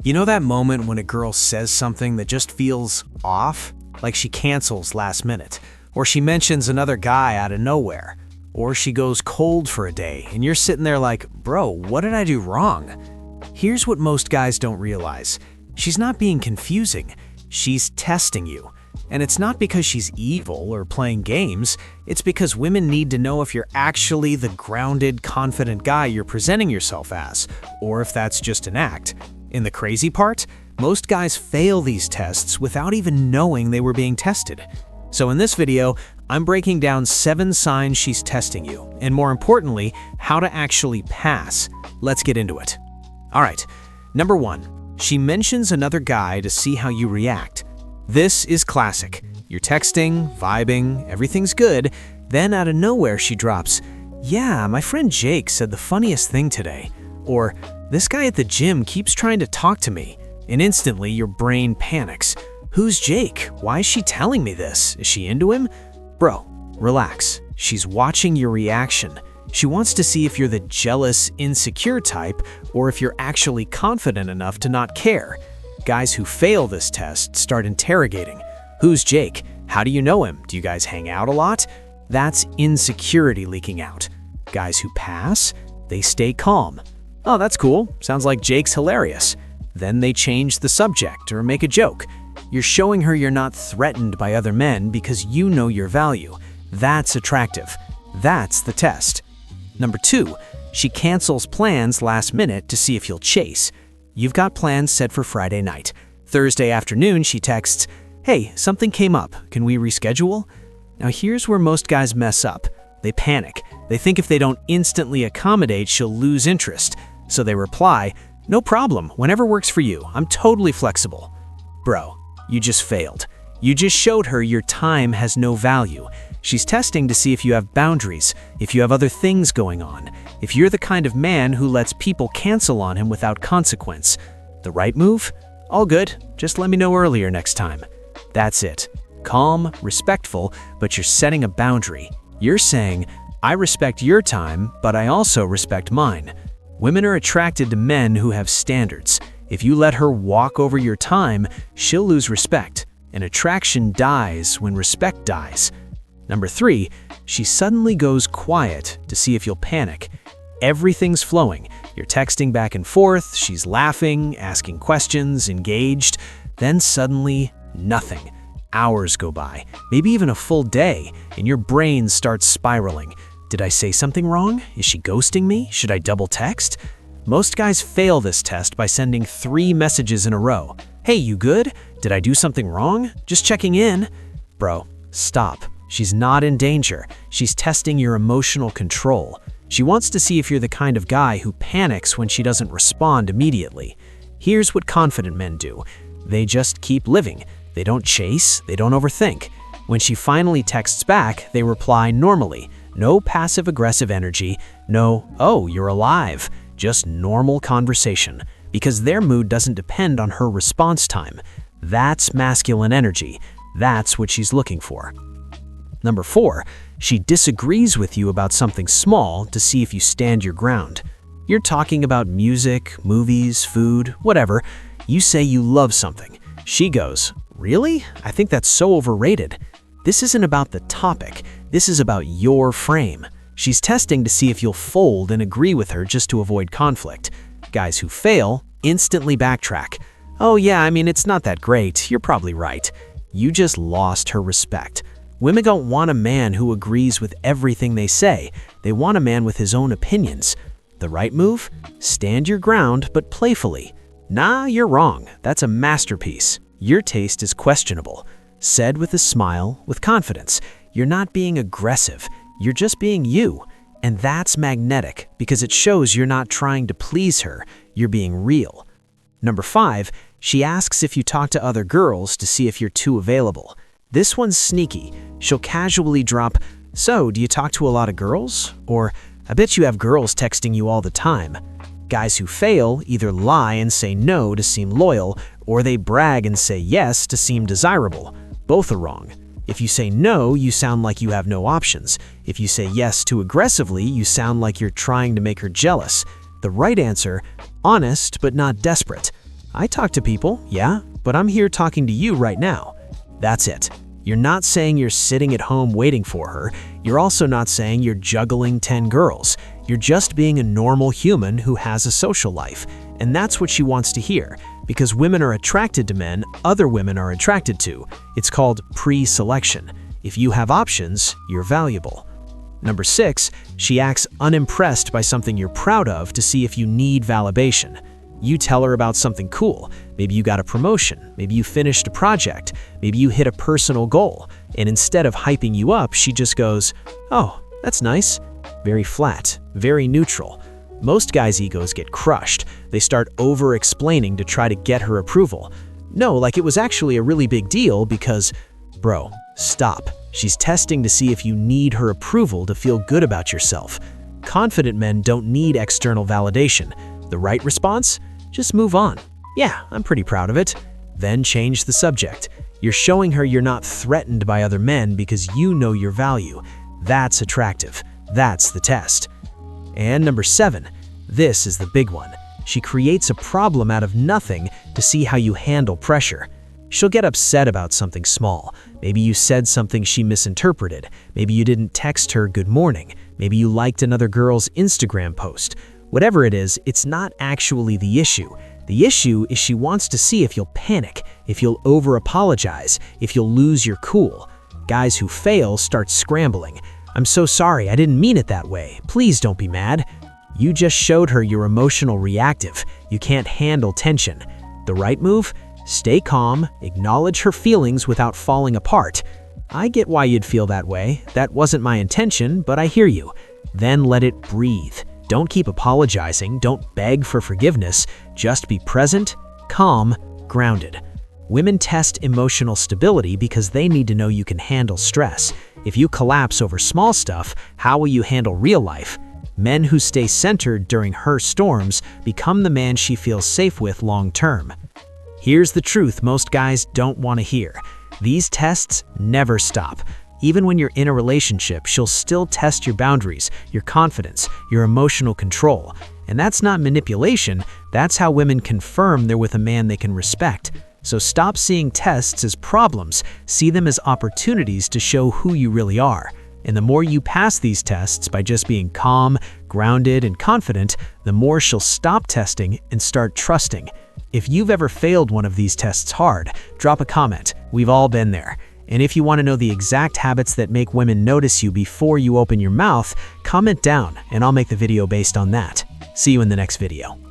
You know that moment when a girl says something that just feels off? Like she cancels last minute, or she mentions another guy out of nowhere, or she goes cold for a day and you're sitting there like, bro, what did I do wrong? Here's what most guys don't realize. She's not being confusing, she's testing you. And it's not because she's evil or playing games, it's because women need to know if you're actually the grounded, confident guy you're presenting yourself as, or if that's just an act. And the crazy part? Most guys fail these tests without even knowing they were being tested. So in this video, I'm breaking down 7 signs she's testing you, and more importantly, how to actually pass. Let's get into it. Alright, number 1, she mentions another guy to see how you react. This is classic. You're texting, vibing, everything's good, then out of nowhere she drops, "Yeah, my friend Jake said the funniest thing today," or "This guy at the gym keeps trying to talk to me," and instantly your brain panics. Who's Jake? Why is she telling me this? Is she into him? Bro, relax. She's watching your reaction. She wants to see if you're the jealous, insecure type, or if you're actually confident enough to not care. Guys who fail this test start interrogating. Who's Jake? How do you know him? Do you guys hang out a lot? That's insecurity leaking out. Guys who pass, they stay calm. Oh, that's cool. Sounds like Jake's hilarious. Then they change the subject or make a joke. You're showing her you're not threatened by other men because you know your value. That's attractive. That's the test. Number 2, she cancels plans last minute to see if you'll chase. You've got plans set for Friday night. Thursday afternoon, she texts, "Hey, something came up. Can we reschedule?" Now here's where most guys mess up. They panic. They think if they don't instantly accommodate, she'll lose interest. So they reply, "No problem, whenever works for you. I'm totally flexible." Bro, you just failed. You just showed her your time has no value. She's testing to see if you have boundaries, if you have other things going on, if you're the kind of man who lets people cancel on him without consequence. The right move? All good, just let me know earlier next time. That's it. Calm, respectful, but you're setting a boundary. You're saying, I respect your time, but I also respect mine. Women are attracted to men who have standards. If you let her walk over your time, she'll lose respect. And attraction dies when respect dies. Number 3, she suddenly goes quiet to see if you'll panic. Everything's flowing. You're texting back and forth, she's laughing, asking questions, engaged. Then suddenly, nothing. Hours go by, maybe even a full day, and your brain starts spiraling. Did I say something wrong? Is she ghosting me? Should I double text? Most guys fail this test by sending 3 messages in a row. Hey, you good? Did I do something wrong? Just checking in. Bro, stop. She's not in danger. She's testing your emotional control. She wants to see if you're the kind of guy who panics when she doesn't respond immediately. Here's what confident men do. They just keep living. They don't chase, they don't overthink. When she finally texts back, they reply normally. No passive-aggressive energy, no, "Oh, you're alive." Just normal conversation, because their mood doesn't depend on her response time. That's masculine energy. That's what she's looking for. Number 4, she disagrees with you about something small to see if you stand your ground. You're talking about music, movies, food, whatever. You say you love something. She goes, "Really? I think that's so overrated." This isn't about the topic. This is about your frame. She's testing to see if you'll fold and agree with her just to avoid conflict. Guys who fail instantly backtrack. "Oh yeah, I mean, it's not that great. You're probably right." You just lost her respect. Women don't want a man who agrees with everything they say. They want a man with his own opinions. The right move? Stand your ground, but playfully. "Nah, you're wrong. That's a masterpiece. Your taste is questionable." Said with a smile, with confidence. You're not being aggressive. You're just being you. And that's magnetic because it shows you're not trying to please her. You're being real. Number 5, she asks if you talk to other girls to see if you're too available. This one's sneaky. She'll casually drop, "So, do you talk to a lot of girls?" Or, "I bet you have girls texting you all the time." Guys who fail either lie and say no to seem loyal, or they brag and say yes to seem desirable. Both are wrong. If you say no, you sound like you have no options. If you say yes too aggressively, you sound like you're trying to make her jealous. The right answer, honest but not desperate. I talk to people, yeah, but I'm here talking to you right now. That's it. You're not saying you're sitting at home waiting for her. You're also not saying you're juggling 10 girls. You're just being a normal human who has a social life. And that's what she wants to hear. Because women are attracted to men other women are attracted to. It's called pre-selection. If you have options, you're valuable. Number 6, she acts unimpressed by something you're proud of to see if you need validation. You tell her about something cool. Maybe you got a promotion. Maybe you finished a project. Maybe you hit a personal goal. And instead of hyping you up, she just goes, "Oh, that's nice." Very flat, very neutral. Most guys' egos get crushed. They start over-explaining to try to get her approval. No, like it was actually a really big deal because, bro, stop. She's testing to see if you need her approval to feel good about yourself. Confident men don't need external validation. The right response? Just move on. Yeah, I'm pretty proud of it. Then change the subject. You're showing her you're not threatened by other men because you know your value. That's attractive. That's the test. And number 7, this is the big one. She creates a problem out of nothing to see how you handle pressure. She'll get upset about something small. Maybe you said something she misinterpreted. Maybe you didn't text her good morning. Maybe you liked another girl's Instagram post. Whatever it is, it's not actually the issue. The issue is she wants to see if you'll panic, if you'll over-apologize, if you'll lose your cool. Guys who fail start scrambling. "I'm so sorry, I didn't mean it that way. Please don't be mad." You just showed her you're emotional reactive. You can't handle tension. The right move? Stay calm, acknowledge her feelings without falling apart. "I get why you'd feel that way. That wasn't my intention, but I hear you." Then let it breathe. Don't keep apologizing, don't beg for forgiveness, just be present, calm, grounded. Women test emotional stability because they need to know you can handle stress. If you collapse over small stuff, how will you handle real life? Men who stay centered during her storms become the man she feels safe with long term. Here's the truth most guys don't want to hear. These tests never stop. Even when you're in a relationship, she'll still test your boundaries, your confidence, your emotional control. And that's not manipulation, that's how women confirm they're with a man they can respect. So stop seeing tests as problems, see them as opportunities to show who you really are. And the more you pass these tests by just being calm, grounded, and confident, the more she'll stop testing and start trusting. If you've ever failed one of these tests hard, drop a comment. We've all been there. And if you want to know the exact habits that make women notice you before you open your mouth, comment down and I'll make the video based on that. See you in the next video.